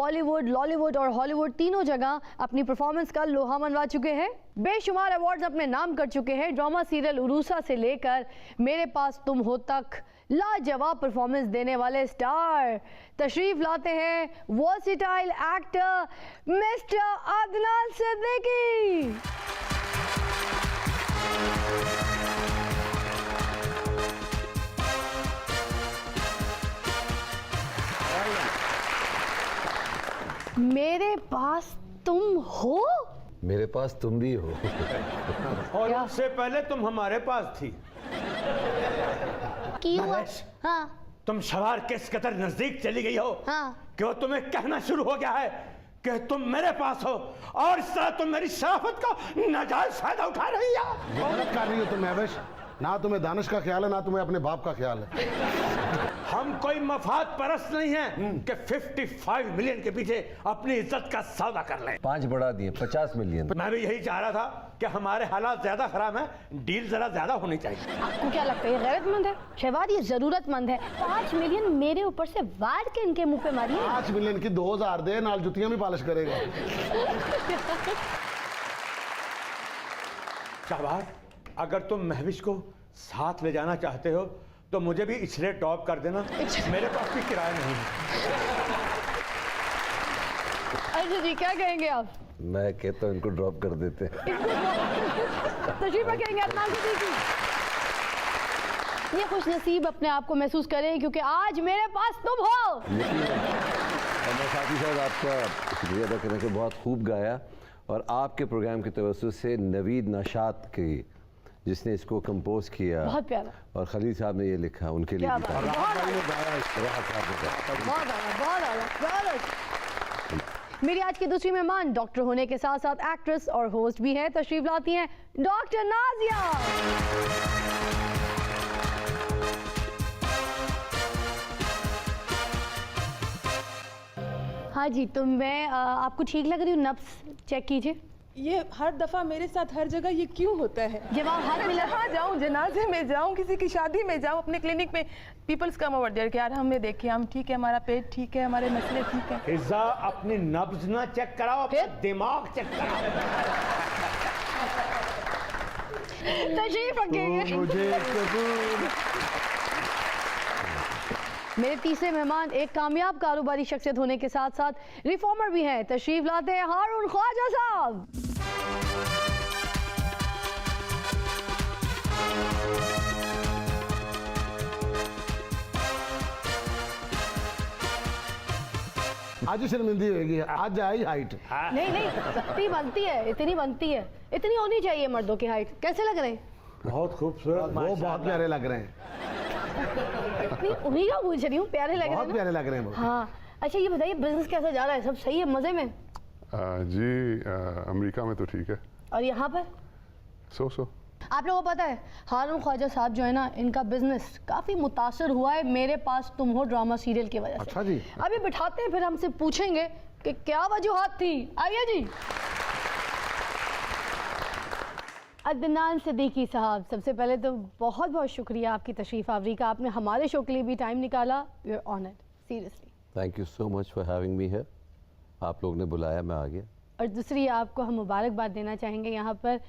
बॉलीवुड, लॉलीवुड और हॉलीवुड तीनों जगह अपनी परफॉर्मेंस का लोहा मनवा चुके हैं। बेशुमार अवार्ड्स अपने नाम कर चुके हैं। ड्रामा सीरियल उरूसा से लेकर मेरे पास तुम हो तक लाजवाब परफॉर्मेंस देने वाले स्टार तशरीफ लाते हैं versatile actor mister Adnan Siddiqui. मेरे पास तुम हो, मेरे पास तुम भी हो। और उससे पहले तुम हमारे पास थी। हाँ तुम सवार किस कदर नजदीक चली गई हो कि वो तुम्हें कहना शुरू हो गया है कि तुम मेरे पास हो, और इस तरह तुम मेरी शराफत का नाजायज फायदा उठा रही हो। गलत कर रही हो तुम महवेश। ना तुम्हें दानिश का ख्याल है, ना तुम्हें अपने बाप का ख्याल है। हम कोई मफाद परस्त नहीं है कि 55 मिलियन के पीछे अपनी इज्जत का सौदा कर लें। 5 बढ़ा दिए 50 मिलियन। मैं भी यही चाह रहा था कि हमारे हालात ज्यादा खराब हैं, डील जरा ज्यादा होनी चाहिए। आपको क्या लगता है ये गैरतमंद है? शहबाज ये जरूरतमंद है। 5 मिलियन मेरे ऊपर से वार के इनके मुंह पे मारी है। 5 मिलियन की 2000 दे, नाल जुतियां भी पालिश करेगा। शाहबाज, अगर तुम महविश को साथ ले जाना चाहते हो तो मुझे भी इचले ड्रॉप कर देना, मेरे पास भी किराया नहीं है। अच्छा जी, क्या कहेंगे आप? मैं कहता हूँ इनको ड्रॉप कर देते हैं। तशरीफ रखेंगे अदनान सिद्दीकी। ये खुश नसीब अपने आप को महसूस करें क्योंकि आज मेरे पास तुम हो। और मैं साथ ही साथ आपका शुक्रिया अदा करने के बहुत खूब गाया, और आपके प्रोग्राम की तवज्जो से नवीद नशात की जिसने इसको कंपोज किया, बहुत प्यारा, और खलील साहब ने ये लिखा, उनके लिए भी मेरी आज की दूसरी मेहमान डॉक्टर होने के साथ साथ एक्ट्रेस और होस्ट भी है। तशरीफ लाती हैं डॉक्टर नाजिया। हाँ जी, तो मैं आपको ठीक लग रही हूँ? नब्स चेक कीजिए। ये हर दफा मेरे साथ हर जगह ये क्यों होता है? जब आप हर मिला जाऊँ, जनाजे में जाऊँ, किसी की शादी में जाऊँ, अपने क्लिनिक में पीपल्स कम ओवर देयर कि यार हमें देखिए, हम ठीक है, हमारा पेट ठीक है, हमारे मसले ठीक है। फिजा, अपनी नब्ज ना चेक कराओ, अपना दिमाग चेक कराओ। तशरीफ रखेंगे। मेरे तीसरे मेहमान एक कामयाब कारोबारी शख्सियत होने के साथ साथ रिफॉर्मर भी हैं। तशरीफ लाते हैं हारून ख्वाजा साहब। आज शर्मिंदी होगी, आज आई हाइट। नहीं नहीं, इतनी बनती है, इतनी बनती है, इतनी होनी चाहिए मर्दों की हाइट। कैसे लग रहे हैं? बहुत खूबसूरत, वो बहुत प्यारे लग रहे हैं। उन्हीं का पूछ रही हूँ, प्यारे लग रहे हैं। बहुत प्यारे लग रहे हैं वो। हाँ, अच्छा ये बताइए बिजनेस कैसा जा रहा है? सब सही है, मजे में? जी अमेरिका में तो ठीक है। और यहाँ पर? सो आप लोगों को पता है हारून ख्वाजा साहब जो है ना, इनका बिजनेस काफी मुतासर हुआ है मेरे पास तुम हो ड्रामा सीरियल की वजह से। अच्छा जी। अभी बिठाते हैं, फिर हमसे पूछेंगे कि क्या वजूहात थी। आइए जी। अदनान सिद्दीकी साहब, सबसे पहले तो बहुत बहुत शुक्रिया आपकी तशरीफ आवरी का। आपने हमारे शो के लिए भी टाइम निकाला। We are honoured, seriously. Thank you so much for having me here. आप लोग ने बुलाया, मैं आ गया। और दूसरी आपको हम मुबारकबाद देना चाहेंगे यहाँ पर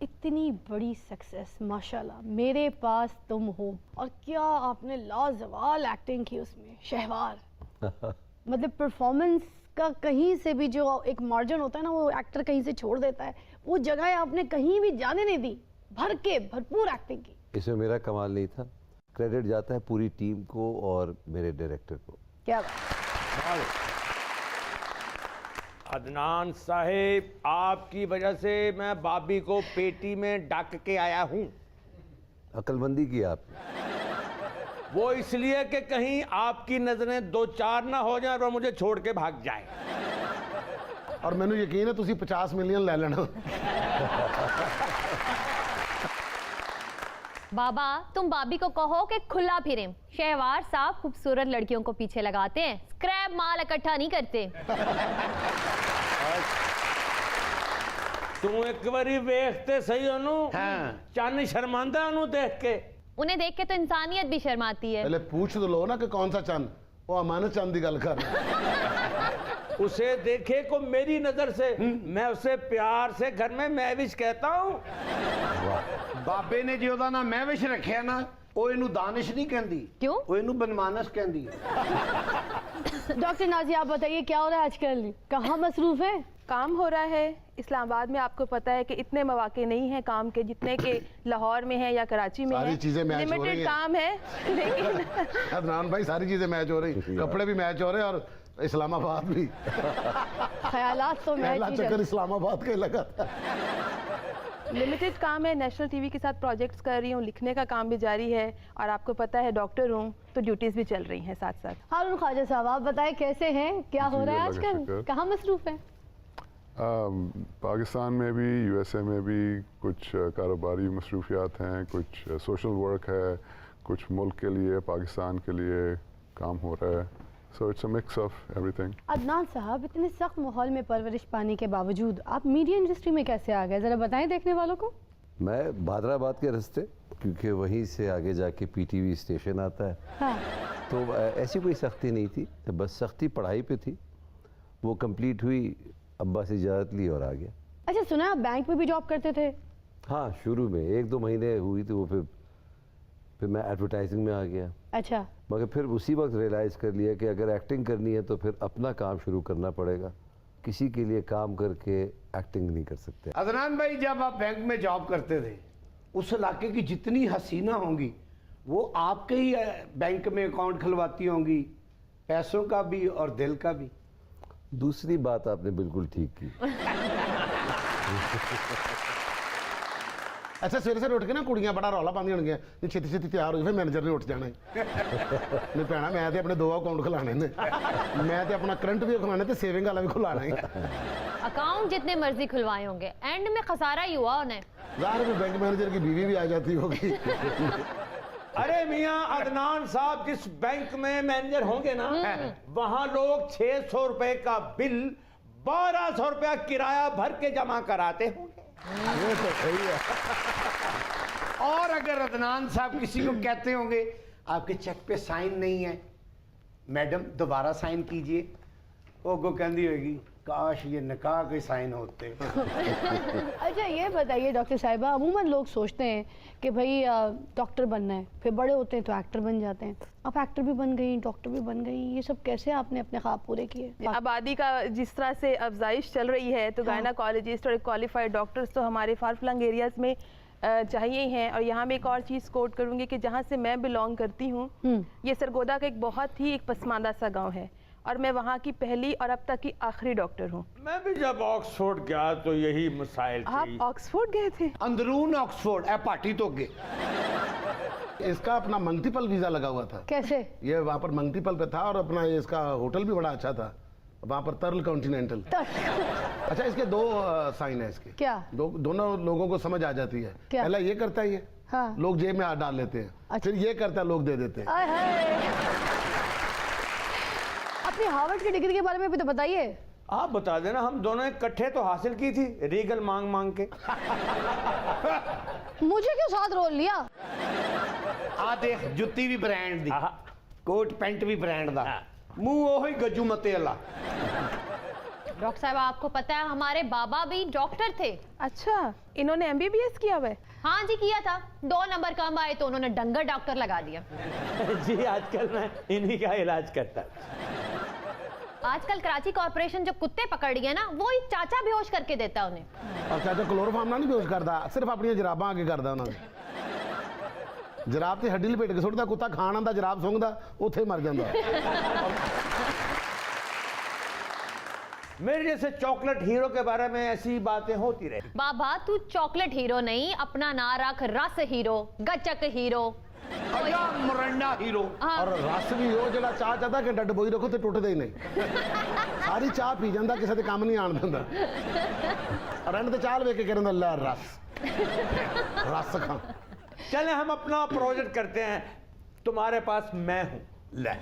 इतनी बड़ी सक्सेस, माशाल्लाह। मेरे पास तुम हो, और क्या आपने लाजवाब एक्टिंग की उसमें, शहवार। मतलब परफॉर्मेंस का कहीं से भी जो एक मार्जिन होता है ना, वो एक्टर कहीं से छोड़ देता है, वो जगह आपने कहीं भी जाने नहीं दी। भर के भरपूर एक्टिंग की। इसमें मेरा कमाल नहीं था, क्रेडिट जाता है पूरी टीम को और मेरे डायरेक्टर को। क्या बात। अदनान साहिब, आपकी वजह से मैं बाबी को पेटी में डाक के आया हूँ। अक्लमंदी की आपने। वो इसलिए कि कहीं आपकी नजरें 2-4 ना हो जाए और मुझे छोड़ के भाग जाए। और मैंने यकीन है तुसी 50 मिलियन ले लेना। बाबा, तुम बाबी को कहो कि खुला फिरे। शहवार साहब खूबसूरत लड़कियों को पीछे लगाते हैं, स्क्रैप माल इकट्ठा नहीं करते। तू एक बारी देखते सही ओनू। हाँ। चन्न शर्मांदा ओनू देख के। उन्हें देख के तो इंसानियत भी शर्माती है। पहले पूछ तो लो ना कि कौन सा चंद। वो अमानत चंद की गल कर। उसे देखे को मेरी नजर से, मैं उसे प्यार से घर में महविश कहता हूँ। बाबे ने जो ना महविश रखा ना, वो इनू दानिश नहीं कहती। क्यों? वो इनू बनमानस कहती। डॉक्टर नाज़िया, आप बताइए क्या हो रहा है आजकल, कहाँ मसरूफ है? काम हो रहा है इस्लामाबाद में। आपको पता है कि इतने मौके नहीं हैं काम के जितने के लाहौर में हैं या कराची में हैं। सारी चीजें मैच हो रही लिमिटेड हैं। काम है लेकिन अदनान भाई सारी चीजें मैच हो रही, कपड़े भी मैच हो रहे और इस्लामाबाद भी। ख्यालात तो पहला मैच ही चक्कर चल- इस्लामाबाद का लगा था। लिमिटेड काम है। नेशनल टीवी के साथ प्रोजेक्ट्स कर रही हूँ, लिखने का काम भी जारी है और आपको पता है डॉक्टर हूँ तो ड्यूटीज भी चल रही हैं साथ साथ। हारून ख्वाजा साहब, आप बताएं कैसे हैं, क्या हो जी, रहा है अल्लाह का आजकल, शुक्र। कहाँ मसरूफ है? पाकिस्तान में भी, यूएसए में भी कुछ कारोबारी मसरूफियात हैं, कुछ सोशल वर्क है, कुछ मुल्क के लिए, पाकिस्तान के लिए काम हो रहा है। So it's a mix of everything. Adnan साहब, इतने सख्त माहौल में परवरिश पाने के बावजूद आप मीडिया इंडस्ट्री में कैसे आ गए, ज़रा बताएं देखने वालों को। मैं भादराबाद के रास्ते, क्योंकि वहीं से आगे जाके पीटीवी स्टेशन आता है। हाँ, तो ऐसी कोई सख्ती नहीं थी, बस सख्ती पढ़ाई पे थी। वो कंप्लीट हुई, अब्बा से इजाज़त ली और आ गया। अच्छा सुना आप बैंक में भी जॉब करते थे? हाँ, शुरू में 1-2 महीने हुई थी वो, फिर मैं एडवर्टाइजिंग में आ गया। अच्छा, मगर फिर उसी वक्त रियलाइज़ कर लिया कि अगर एक्टिंग करनी है तो फिर अपना काम शुरू करना पड़ेगा, किसी के लिए काम करके एक्टिंग नहीं कर सकते। अदनान भाई, जब आप बैंक में जॉब करते थे, उस इलाके की जितनी हसीना होंगी वो आपके ही बैंक में अकाउंट खुलवाती होंगी, पैसों का भी और दिल का भी। दूसरी बात आपने बिल्कुल ठीक की। अच्छा सवेरे सवेरे उठ के ना कुड़ियां बड़ा रौला पाਉਂਦੀਆਂ ਹੋਣਗੀਆਂ ਨਹੀਂ ਛੇਤੀ ਛੇਤੀ ਤਿਆਰ ਹੋ ਜਾ, ਫਿਰ ਮੈਨੇਜਰ ਨੇ ਉੱਠ ਜਾਣਾ ਨਹੀਂ ਭੈਣਾ, ਮੈਂ ਤੇ ਆਪਣੇ 2 ਅਕਾਊਂਟ ਖੁਲਾਣੇ ਨੇ, ਮੈਂ ਤੇ ਆਪਣਾ ਕਰੰਟ ਵੀ ਖੁਲਾਣਾ ਤੇ ਸੇਵਿੰਗ ਵਾਲਾ ਵੀ ਖੁਲਾਣਾ ਹੈ। अकाउंट जितने मर्जी खुलवाए होंगे, एंड में खसारा ही हुआ उन्हें। ज़ाहिर है बैंक मैनेजर की बीवी भी आ जाती होगी। अरे मियाँ, अदनान साहब जिस बैंक में मैनेजर होंगे ना, वहाँ लोग 600 रुपए का बिल 1200 रुपया किराया भर के जमा कराते होंगे। ये तो सही है। और अगर अदनान साहब किसी को कहते होंगे आपके चेक पे साइन नहीं है, मैडम दोबारा साइन कीजिए, वो को कहती होगी काश ये निकाह के साइन होते। अच्छा ये बताइए डॉक्टर साहिबा, अमूमन लोग सोचते हैं कि भाई डॉक्टर बनना है, फिर बड़े होते हैं तो एक्टर बन जाते हैं। आप एक्टर भी बन गई, डॉक्टर भी बन गई, ये सब कैसे आपने अपने ख्वाब पूरे किए? आबादी का जिस तरह से अफजाइश चल रही है तो हाँ। गायनाकोलॉजिस्ट और क्वालिफाइड डॉक्टर्स तो हमारे फार फ्लंग एरियाज में चाहिए ही हैं। और यहाँ मैं एक और चीज़ कोट करूँगी कि जहाँ से मैं बिलोंग करती हूँ, ये सरगोदा का एक बहुत ही एक पसमानदा सा गाँव है और मैं वहाँ की पहली और अब तक की आखिरी डॉक्टर हूँ। मैं भी जब ऑक्सफोर्ड गया तो यही मसाइल थी। आप ऑक्सफोर्ड गए थे? अंदरून ऑक्सफोर्ड ए पार्टी तो गे। इसका अपना मल्टीपल वीजा लगा हुआ था। कैसे? ये वहाँ पर मल्टीपल पे था और अपना ये इसका होटल भी बड़ा अच्छा था वहाँ पर, तर्ल कॉन्टिनेंटल। अच्छा इसके 2 साइन है इसके। क्या? दोनों लोगों को समझ आ जाती है। क्या? पहला ये करता है ये, हाँ। लोग जेब में हाथ डाल लेते हैं। अच्छा। फिर ये करता है, लोग दे देते हैं। आय हाय। अपनी हार्वर्ड की डिग्री के बारे में भी तो बताइए। आप बता देना, हम दोनों इकट्ठे तो हासिल की थी, रीगल मांग मांग के। मुझे क्यों साथ रोल लिया? आ देख, जुत्ती भी ब्रांड दी, आहा। कोट पैंट भी ब्रांड दा, मुंह ओही गज्जू मते वाला। डॉक्टर साहब, आपको पता है हमारे बाबा भी डॉक्टर थे। अच्छा, इन्होंने MBBS किया हुआ है? हाँ जी, किया था। 2 नंबर कम आए तो उन्होंने डंगर डॉक्टर लगा दिया। जी आजकल मैं इन्हीं का इलाज करता। आजकल कराची कॉर्पोरेशन जो कुत्ते पकड़ गए ना, वो ही चाचा बेहोश करके देता उन्हें। और चाचा क्लोरोफार्म ना नहीं बेहोश करता, सिर्फ अपनी जराबां आगे करदा उन्होंने। जराब ते हड्डी लपेट के सुੱਟਦਾ, कुत्ता खान आंदा जराब सुंघदा, ਉੱਥੇ ही मर जाता। मेरे जैसे चॉकलेट हीरो के बारे में ऐसी बातें होती रही। बाबा, तू चॉकलेट हीरो नहीं, अपना ना रख रस हीरो, गचक हीरो। अया मोरंडा हीरो। और रस भी हो ਜਿਹੜਾ ਚਾਹ ਚਾਹਦਾ ਕਿ ਡੱਡ ਬੋਈ ਰੱਖੋ ਤੇ ਟੁੱਟਦੇ ਹੀ ਨਹੀਂ। ਸਾਰੀ ਚਾਹ ਪੀ ਜਾਂਦਾ, ਕਿਸੇ ਦੇ ਕੰਮ ਨਹੀਂ ਆਣ ਦਿੰਦਾ। ਰੰਡ ਤੇ ਚਾਹ ਵੇਖ ਕੇ ਕਹਿੰਦਾ ਲੈ रस खा। चले हम अपना प्रोजेक्ट करते हैं, तुम्हारे पास मैं हूँ। ले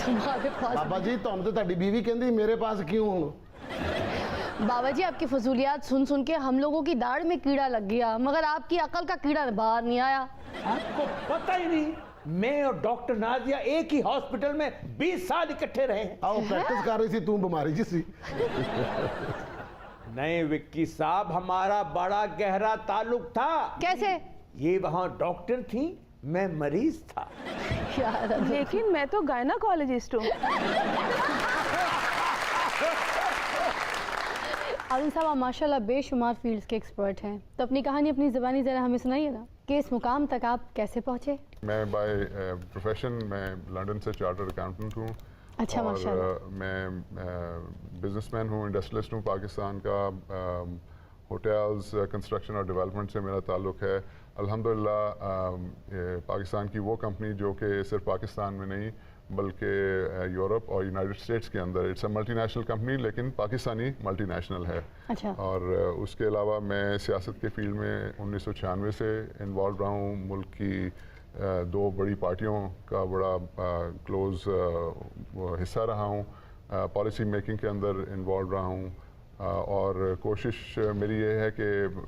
तुम्हारे पास? बाबा जी ਤੁਹਾਨੂੰ ਤੇ ਤੁਹਾਡੀ बीवी ਕਹਿੰਦੀ मेरे पास क्यों हूँ? बाबा जी आपकी फजूलियात सुन सुन के हम लोगों की दाढ़ में कीड़ा लग गया, मगर आपकी अकल का कीड़ा बाहर नहीं आया। आपको पता ही नहीं मैं और डॉक्टर नाजिया एक ही हॉस्पिटल में 20 साल इकट्ठे रहे हैं। आओ प्रैक्टिस कर रही थी, तू बीमारी जी सी। नहीं विक्की साहब, हमारा बड़ा गहरा ताल्लुक था। कैसे? ये वहां डॉक्टर थी, मैं मरीज था। यार लेकिन मैं तो गायनाकोलॉजिस्ट हूँ। अरुण साहब, आप माशाल्लाह बेशुमार फील्ड्स के एक्सपर्ट हैं, तो अपनी कहानी अपनी ज़बानी ज़रा हमें सुनाइए ना कि इस मुकाम तक आप कैसे पहुँचे? मैं बाय प्रोफेशन मैं लंदन से चार्टर्ड अकाउंटेंट हूँ। अच्छा, और माशाल्लाह। मैं बिजनेसमैन हूँ, इंडस्ट्रियलिस्ट हूँ। पाकिस्तान का होटल्स, कंस्ट्रक्शन और डेवलपमेंट से मेरा ताल्लुक़ है। अल्हम्दुलिल्लाह पाकिस्तान की वो कंपनी जो कि सिर्फ पाकिस्तान में नहीं बल्कि यूरोप और यूनाइटेड स्टेट्स के अंदर, इट्स अ मल्टीनेशनल कंपनी लेकिन पाकिस्तानी मल्टीनेशनल है। अच्छा। और उसके अलावा मैं सियासत के फील्ड में 1996 से इन्वॉल्व रहा हूँ। मुल्क की दो बड़ी पार्टियों का बड़ा क्लोज हिस्सा रहा हूँ। पॉलिसी मेकिंग के अंदर इन्वॉल्व रहा हूँ। और कोशिश मेरी ये है कि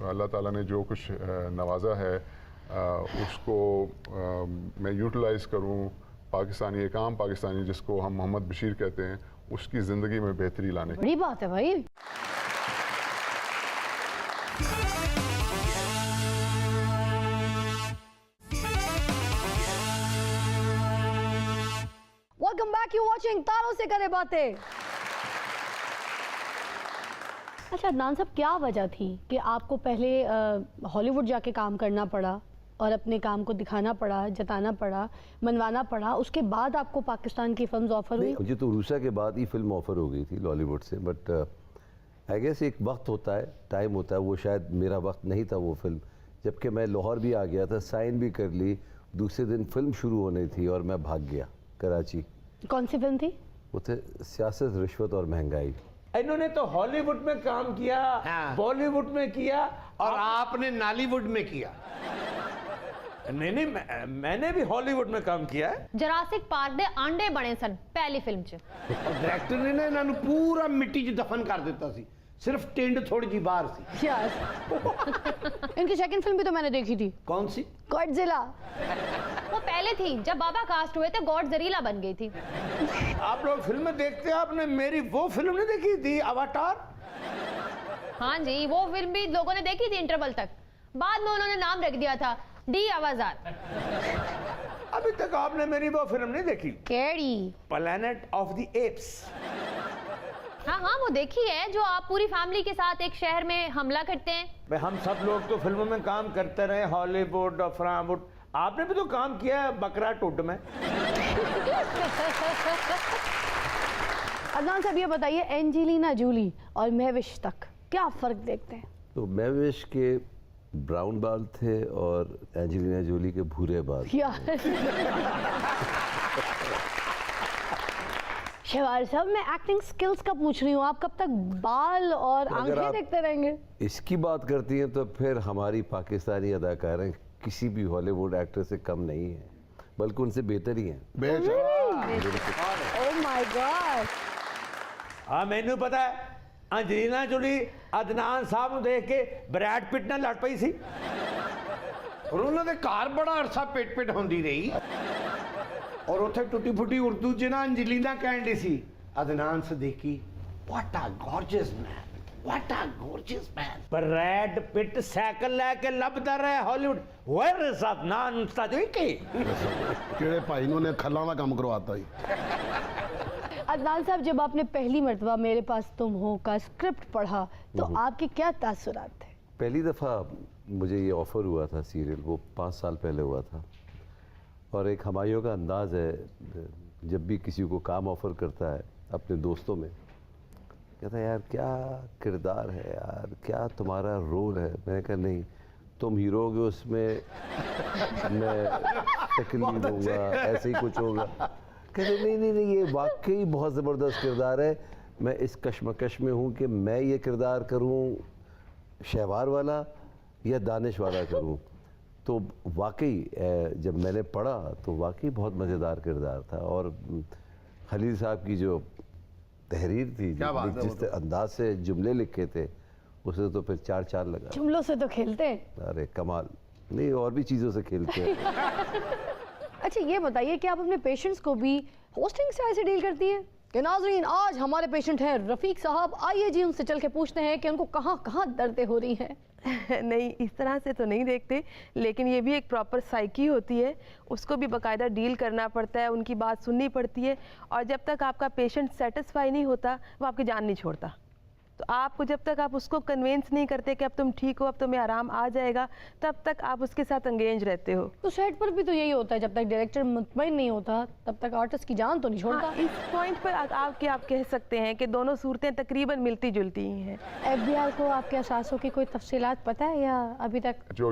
अल्लाह ताला ने जो कुछ नवाजा है उसको मैं यूटिलाइज़ करूँ। पाकिस्तानी एक आम पाकिस्तानी जिसको हम मोहम्मद बशीर कहते हैं, उसकी ज़िंदगी में बेहतरी लाने की। बड़ी बात है भाई। वेलकम बैक, यू वाचिंग तारों से करे बातें। अच्छा अदनान साहब, क्या वजह थी कि आपको पहले हॉलीवुड जाके काम करना पड़ा और अपने काम को दिखाना पड़ा, जताना पड़ा, मनवाना पड़ा, उसके बाद आपको पाकिस्तान की फिल्म्स ऑफर हुई? मुझे तो रूसा के बाद ही फिल्म ऑफर हो गई थी लॉलीवुड से, बट आई गेस एक वक्त होता है, टाइम होता है। वो शायद मेरा वक्त नहीं था वो फिल्म, जबकि मैं लाहौर भी आ गया था, साइन भी कर ली, दूसरे दिन फिल्म शुरू होनी थी और मैं भाग गया कराची। कौन सी फिल्म थी? वो थे सियासत, रिश्वत और महंगाई। इन्होंने तो हॉलीवुड में काम किया, हाँ। बॉलीवुड में किया, और आपने नॉलीवुड में किया। नहीं, मैंने भी हॉलीवुड में काम किया है। जरासिक पार्क दे आंडे बने सन पहली फिल्म च। डायरेक्टर ने ना इन्होंने पूरा मिट्टी 'ਚ दफन कर दिता सी, सिर्फ टिंड थोड़ी जी बाहर सी। यार इनकी सेकंड फिल्म भी तो मैंने देखी थी। कौन सी? गॉडजिला। वो पहले थी, जब बाबा कास्ट हुए थे गॉडजिला बन गई थी। आप लोग फिल्में देखते हैं, आपने मेरी वो फिल्म नहीं देखी थी, अवाटार? हाँ जी, वो फिल्म भी लोगों ने देखी थी इंटरवल तक, बाद में उन्होंने नाम रख दिया था डी आवाज़ार। अभी तक आपने मेरी वो फिल्म नहीं देखी? केड़ी? Planet of the apps. हाँ हाँ, वो देखी है, जो आप पूरी फैमिली के साथ एक शहर में हमला करते हैं। भाई हम सब लोग तो फिल्मों में काम करते रहे, हॉलीवुड और फ्रांवुड। आपने भी तो काम किया है बकरा टुड में। अदनान साहब ये बताइए, एंजेलिना जूली और महविश तक क्या फर्क देखते हैं? तो महविश के ब्राउन बाल थे और एंजेलिना जोली के भूरे बाल। यार शहवार साहब, मैं एक्टिंग स्किल्स का पूछ रही हूँ, आप कब तक बाल और अगर आंखें आप देखते रहेंगे? इसकी बात करती हैं तो फिर हमारी पाकिस्तानी अदाकारें किसी भी हॉलीवुड एक्टर से कम नहीं है, बल्कि उनसे बेहतर ही हैं। Oh my God. हाँ मैनू पता है, एंजेलिना जोली अदनान साहब ਨੂੰ देख के ब्रैड पिट ਨਾਲ लड़ पई सी। और उन्होंने घर बड़ा अरसा पिट पिट होंदी रही, और उथे टुटी फुटी उर्दू 'ਚ ना अंजलिना कहंदी सी Adnan Siddiqui, what a gorgeous man, what a gorgeous man. Brad Pitt cycle लेके लभदा रहा Hollywood, where is Adnan Siddiqui. ਕਿਹੜੇ ਭਾਈ ਨੂੰ ਨੇ ਖੱਲਾਂ ਦਾ ਕੰਮ ਕਰਵਾਤਾ ਜੀ। अदनान साहब, जब आपने पहली मर्तबा मेरे पास तुम हो का स्क्रिप्ट पढ़ा तो आपके क्या तासुरात थे? पहली दफ़ा मुझे ये ऑफ़र हुआ था सीरियल, वो 5 साल पहले हुआ था। और एक हमायों का अंदाज़ है, जब भी किसी को काम ऑफ़र करता है अपने दोस्तों में, कहता है यार क्या किरदार है यार, क्या तुम्हारा रोल है। मैंने कहा नहीं, तुम हीरो होगे उसमें, मैं शक्ल दूंगा, ऐसे ही कुछ होगा। कहते नहीं, ये वाकई बहुत ज़बरदस्त किरदार है, मैं इस कश्मकश में हूँ कि मैं ये किरदार करूँ शहवार वाला या दानिश वाला करूँ। तो वाकई जब मैंने पढ़ा तो वाकई बहुत मज़ेदार किरदार था। और खलील साहब की जो तहरीर थी, जिस अंदाज से जुमले लिखे थे, उसे तो फिर 4 लगा। जुमलों से तो खेलते हैं। अरे कमाल, नहीं और भी चीज़ों से खेलते हैं। अच्छा ये बताइए कि आप अपने पेशेंट्स को भी होस्टिंग से ऐसे डील करती हैं कि नाजरीन आज हमारे पेशेंट हैं रफ़ीक साहब, आइए जी उनसे चल के पूछते हैं कि उनको कहाँ कहाँ दर्दें हो रही हैं। नहीं, इस तरह से तो नहीं देखते, लेकिन ये भी एक प्रॉपर साइकी होती है, उसको भी बाकायदा डील करना पड़ता है, उनकी बात सुननी पड़ती है, और जब तक आपका पेशेंट सेटिस्फाई नहीं होता वो आपकी जान नहीं छोड़ता। तो आपको जब तक आप उसको कन्विंस नहीं करते कि अब तुम ठीक हो, अब तुम्हें आराम आ जाएगा, तब तक आप उसके साथ एंगेज रहते हो। तो सेट पर भी तो यही होता है, जब तक डायरेक्टर मुतमईन नहीं होता तब तक आर्टिस्ट की जान तो नहीं छोड़ता। हाँ, इस पॉइंट पर आप कह सकते हैं कि दोनों सूरतें तकरीबन मिलती जुलती ही हैं। एफबीआर को आपके असासों की कोई तफसीलात पता है या अभी तक? जो